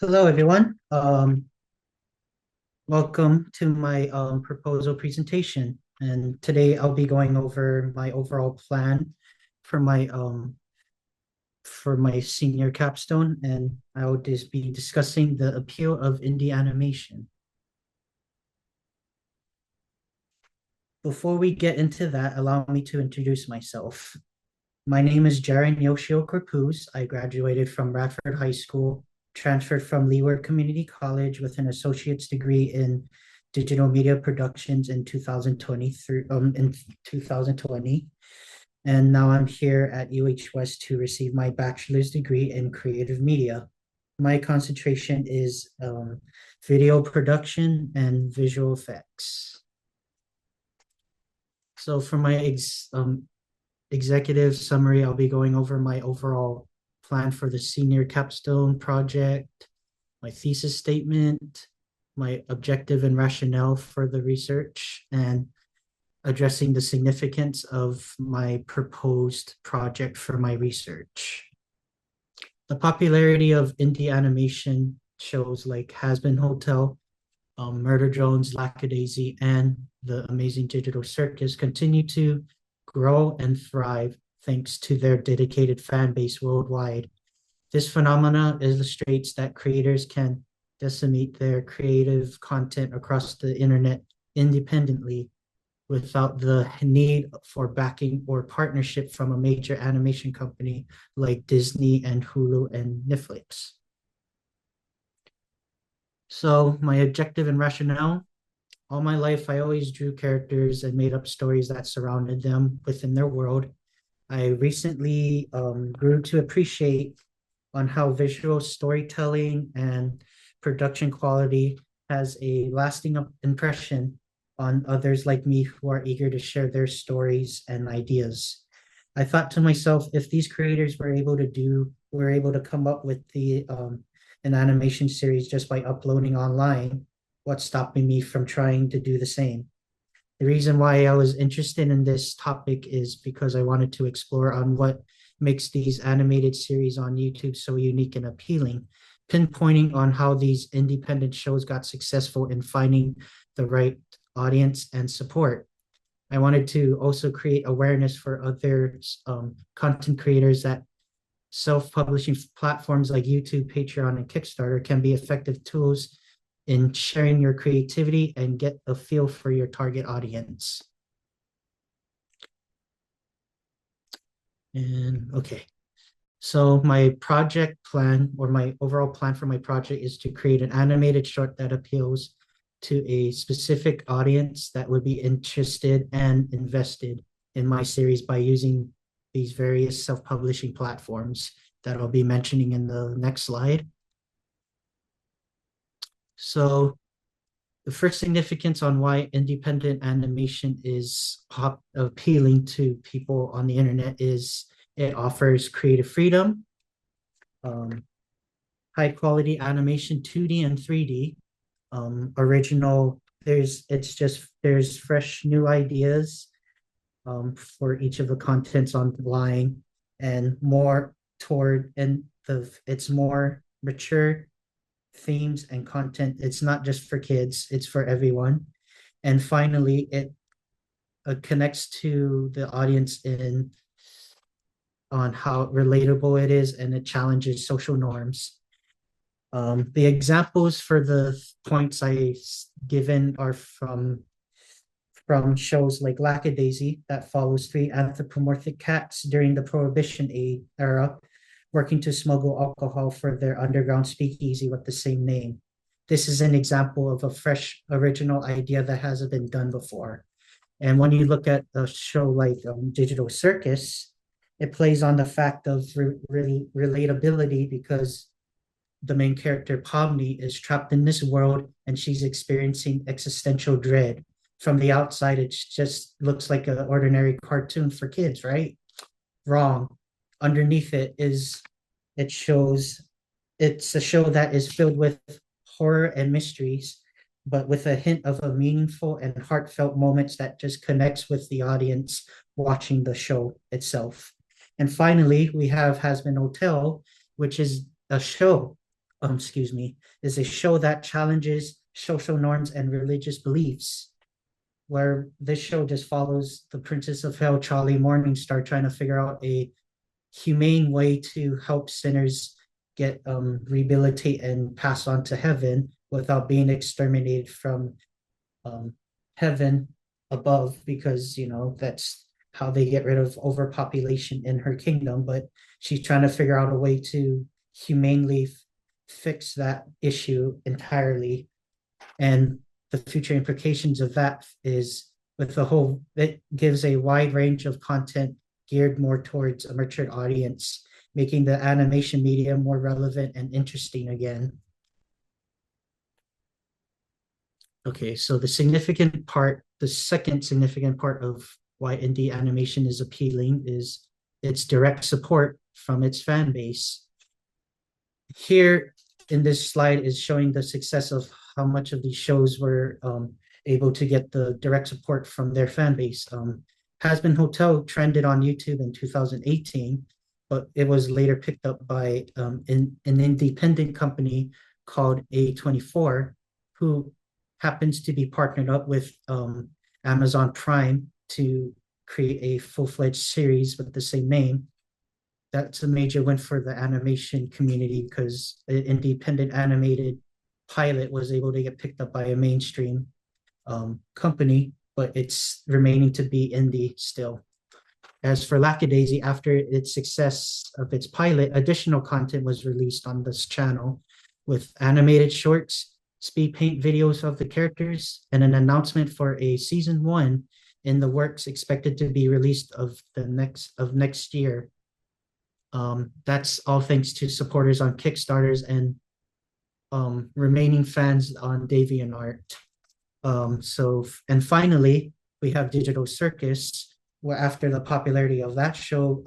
Hello, everyone. Welcome to my proposal presentation. And today I'll be going over my overall plan for my senior capstone, and I will just be discussing the appeal of indie animation. Before we get into that, allow me to introduce myself. My name is Jaren Yoshio Corpuz. I graduated from Radford High School, transferred from Leeward Community College with an associate's degree in digital media productions in 2020. And now I'm here at UH West to receive my bachelor's degree in creative media. My concentration is video production and visual effects. So for my executive summary, I'll be going over my overall plan for the senior capstone project, my thesis statement, my objective and rationale for the research, and addressing the significance of my proposed project for my research. The popularity of indie animation shows like Hazbin Hotel, Murder Drones, Lackadaisy, and The Amazing Digital Circus continue to grow and thrive thanks to their dedicated fan base worldwide. This phenomena illustrates that creators can disseminate their creative content across the internet independently without the need for backing or partnership from a major animation company like Disney and Hulu and Netflix. So, my objective and rationale: all my life, I always drew characters and made up stories that surrounded them within their world. I recently grew to appreciate on how visual storytelling and production quality has a lasting impression on others like me who are eager to share their stories and ideas. I thought to myself, if these creators were able to come up with the an animation series just by uploading online, what's stopping me from trying to do the same? The reason why I was interested in this topic is because I wanted to explore on what makes these animated series on YouTube so unique and appealing, pinpointing on how these independent shows got successful in finding the right audience and support. I wanted to also create awareness for other content creators that self-publishing platforms like YouTube, Patreon, and Kickstarter can be effective tools in sharing your creativity and get a feel for your target audience. And okay, so my project plan or my overall plan for my project is to create an animated short that appeals to a specific audience that would be interested and invested in my series by using these various self-publishing platforms that I'll be mentioning in the next slide. So the first significance on why independent animation is appealing to people on the internet is it offers creative freedom, um, high quality animation, 2D and 3D, original. There's fresh new ideas for each of the contents online, and more toward and it's more mature themes and content. It's not just for kids, it's for everyone. And finally, it connects to the audience in on how relatable it is, and it challenges social norms. The examples for the points I given are from shows like Lackadaisy that follows three anthropomorphic cats during the Prohibition era working to smuggle alcohol for their underground speakeasy with the same name. This is an example of a fresh, original idea that hasn't been done before. And when you look at a show like Digital Circus, it plays on the fact of relatability because the main character, Pomni, is trapped in this world and she's experiencing existential dread. From the outside, it just looks like an ordinary cartoon for kids, right? Wrong. Underneath it shows it's a show that is filled with horror and mysteries, but with a hint of a meaningful and heartfelt moments that just connects with the audience watching the show itself. And finally, we have Has Been Hotel, which is a show excuse me, is a show that challenges social norms and religious beliefs, where this show just follows the Princess of Hell, Charlie Morningstar, trying to figure out a humane way to help sinners get rehabilitate and pass on to heaven without being exterminated from um, heaven above, because that's how they get rid of overpopulation in her kingdom. But she's trying to figure out a way to humanely fix that issue entirely. And the future implications of that is, with the whole, it gives a wide range of content geared more towards a mature audience, making the animation media more relevant and interesting again. Okay, so the second significant part of why indie animation is appealing is its direct support from its fan base. Here in this slide is showing the success of how much of these shows were able to get the direct support from their fan base. Hazbin Hotel trended on YouTube in 2018, but it was later picked up by an independent company called A24, who happens to be partnered up with Amazon Prime to create a full-fledged series with the same name. That's a major win for the animation community, because an independent animated pilot was able to get picked up by a mainstream company, but it's remaining to be indie still. As for Lackadaisy, after its success of its pilot, additional content was released on this channel with animated shorts, speed paint videos of the characters, and an announcement for a season 1 in the works, expected to be released of next year. That's all thanks to supporters on Kickstarters and remaining fans on DeviantArt. And finally, we have Digital Circus, where after the popularity of that show,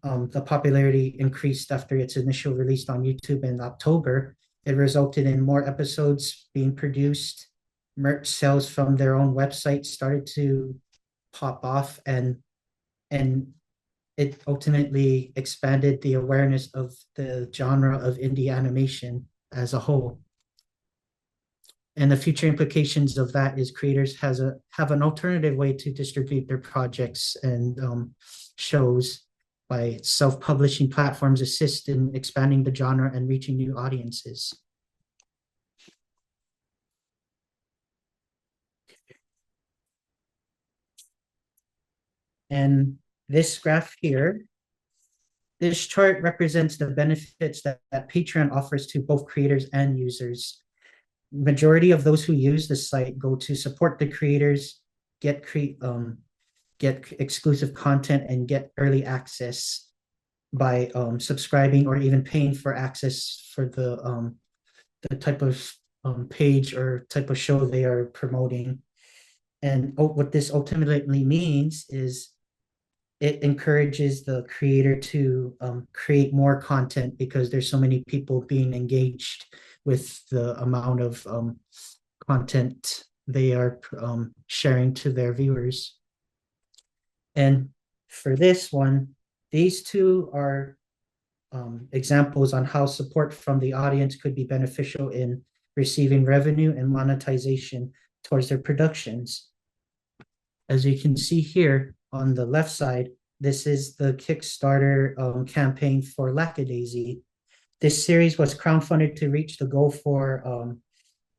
the popularity increased after its initial release on YouTube in October. It resulted in more episodes being produced. Merch sales from their own website started to pop off, and it ultimately expanded the awareness of the genre of indie animation as a whole. And the future implications of that is creators have an alternative way to distribute their projects and shows, by self-publishing platforms assist in expanding the genre and reaching new audiences. And this graph here, this chart represents the benefits that Patreon offers to both creators and users. Majority of those who use the site go to support the creators, get exclusive content, and get early access by subscribing or even paying for access for the type of page or type of show they are promoting. And what this ultimately means is it encourages the creator to create more content, because there's so many people being engaged with the amount of content they are sharing to their viewers. And for this one, these two are examples on how support from the audience could be beneficial in receiving revenue and monetization towards their productions. As you can see here on the left side, this is the Kickstarter campaign for Lackadaisy. This series was crowdfunded to reach the goal for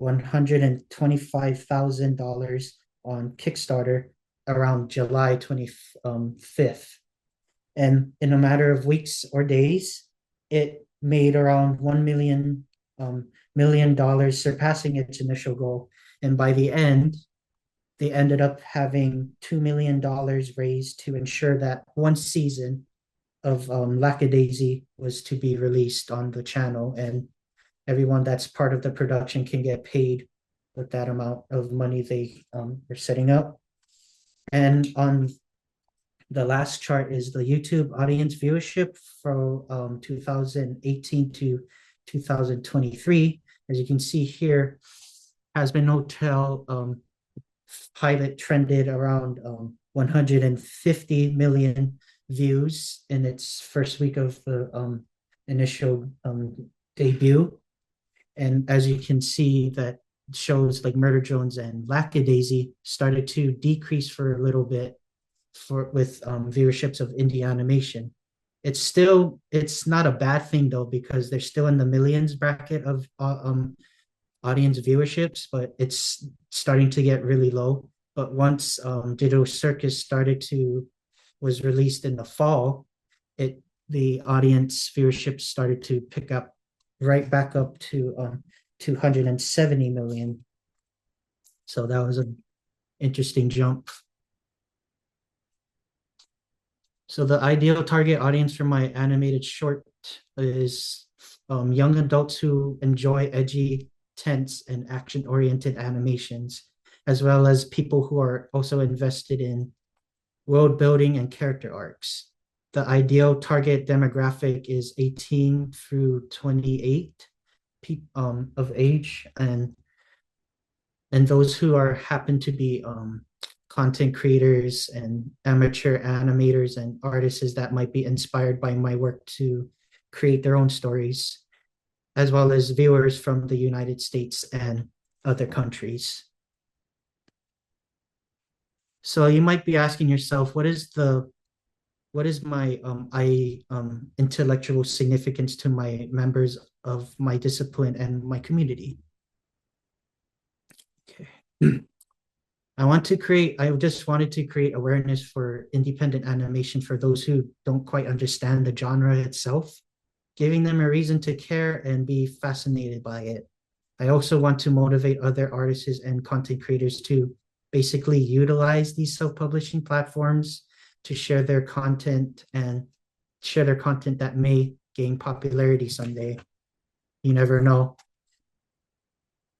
$125,000 on Kickstarter around July 25th. And in a matter of weeks or days, it made around $1 million, surpassing its initial goal. And by the end, they ended up having $2 million raised to ensure that one season of Lackadaisy was to be released on the channel, and everyone that's part of the production can get paid with that amount of money they are setting up. And on the last chart is the YouTube audience viewership from 2018 to 2023. As you can see here, Hazbin Hotel pilot trended around 150 million views in its first week of the initial debut. And as you can see, that shows like Murder Jones and Lackadaisy started to decrease for a little bit for with viewerships of indie animation. It's not a bad thing though, because they're still in the millions bracket of audience viewerships, but it's starting to get really low. But once Digital Circus started to was released in the fall, it the audience viewership started to pick up right back up to 270 million. So that was an interesting jump. So the ideal target audience for my animated short is young adults who enjoy edgy, tense, and action-oriented animations, as well as people who are also invested in world building and character arcs. The ideal target demographic is 18 through 28 of age, and those who are happen to be content creators and amateur animators and artists that might be inspired by my work to create their own stories, as well as viewers from the United States and other countries. So you might be asking yourself, what is my intellectual significance to my members of my discipline and my community? Okay. I just wanted to create awareness for independent animation for those who don't quite understand the genre itself, giving them a reason to care and be fascinated by it. I also want to motivate other artists and content creators to basically utilize these self-publishing platforms to share their content that may gain popularity someday. You never know.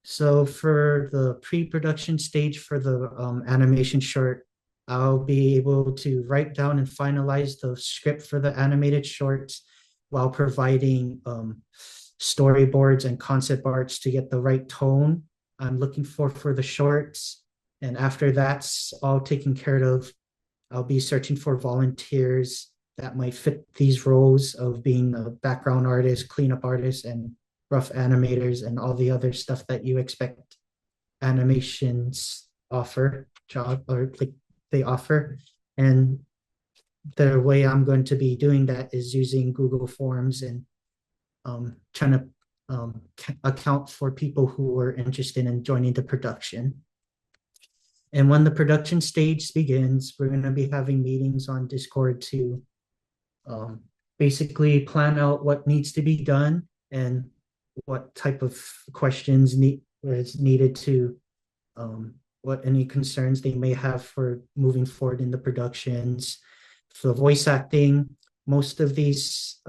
So for the pre-production stage for the animation short, I'll be able to write down and finalize the script for the animated shorts while providing storyboards and concept arts to get the right tone I'm looking for the shorts. And after that's all taken care of, I'll be searching for volunteers that might fit these roles of being a background artist, cleanup artist, and rough animators, and all the other stuff that you expect animations offer job or like they offer. And the way I'm going to be doing that is using Google Forms and trying to account for people who are interested in joining the production. And when the production stage begins, we're going to be having meetings on Discord to um, basically plan out what needs to be done and what type of questions is needed to what any concerns they may have for moving forward in the productions. For voice acting, most of these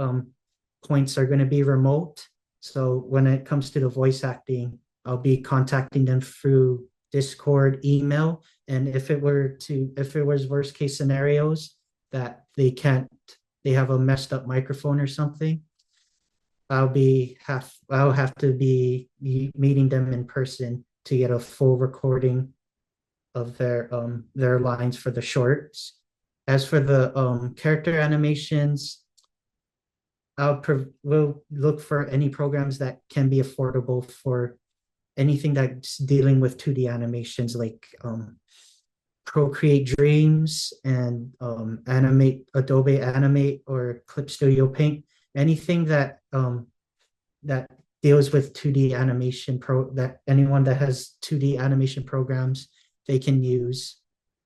points are going to be remote. So when it comes to the voice acting, I'll be contacting them through Discord, email, and if it was worst case scenarios that they have a messed up microphone or something, I'll have to be meeting them in person to get a full recording of their lines for the shorts. As for the character animations, we'll look for any programs that can be affordable for anything that's dealing with 2D animations, like Procreate Dreams and Adobe Animate or Clip Studio Paint. Anything that deals with 2D animation that anyone that has 2D animation programs they can use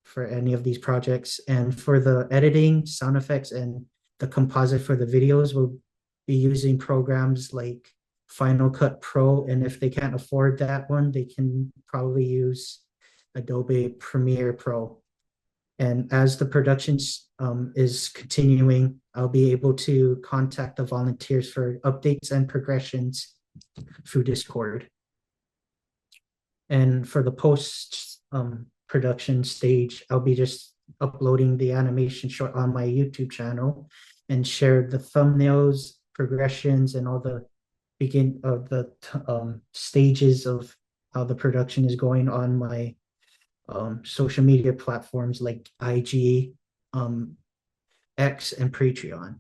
for any of these projects. And for the editing, sound effects, and the composite for the videos, we'll be using programs like Final Cut Pro. And if they can't afford that one, they can probably use Adobe Premiere Pro. And as the production is continuing, I'll be able to contact the volunteers for updates and progressions through Discord. And for the post production stage, I'll be just uploading the animation short on my YouTube channel and share the thumbnails, progressions, and all the stages of how the production is going on my social media platforms like IG, X, and Patreon.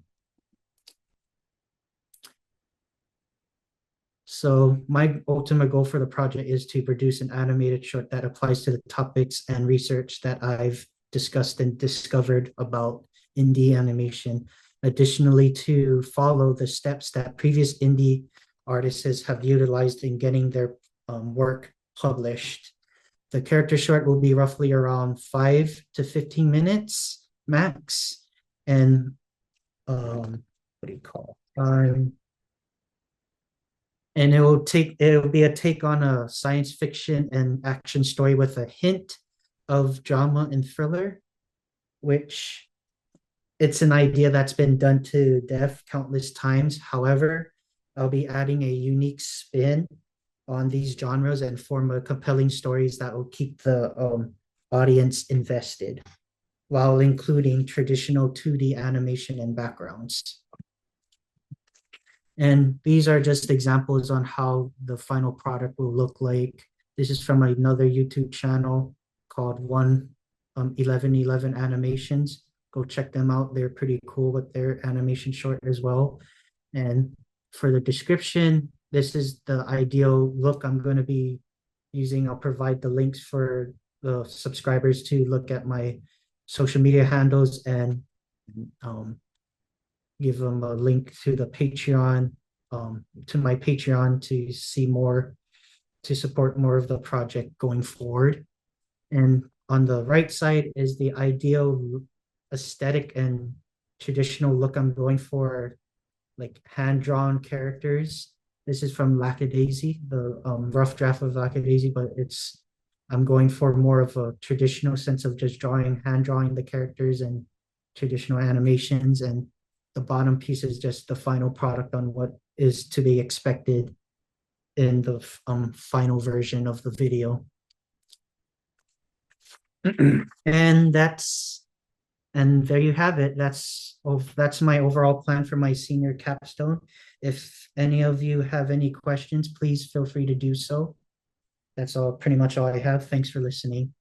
So my ultimate goal for the project is to produce an animated short that applies to the topics and research that I've discussed and discovered about indie animation. Additionally, to follow the steps that previous indie artists have utilized in getting their work published. The character short will be roughly around 5 to 15 minutes max. And what do you call it? And it'll be a take on a science fiction and action story with a hint of drama and thriller, which it's an idea that's been done to death countless times. However, I'll be adding a unique spin on these genres and form a compelling stories that will keep the audience invested while including traditional 2D animation and backgrounds. And these are just examples on how the final product will look like. This is from another YouTube channel called 1111 Animations. Go check them out. They're pretty cool with their animation short as well. And for the description, this is the ideal look I'm going to be using. I'll provide the links for the subscribers to look at my social media handles and um, give them a link to the Patreon, to my Patreon to see more, to support more of the project going forward. And on the right side is the ideal aesthetic and traditional look I'm going for, like hand drawn characters. This is from Lackadaisy, the rough draft of Lackadaisy, but I'm going for more of a traditional sense of just hand drawing the characters and traditional animations. And the bottom piece is just the final product on what is to be expected in the final version of the video. and that's and there you have it. That's my overall plan for my senior capstone. If any of you have any questions, please feel free to do so. That's all, pretty much all I have. Thanks for listening.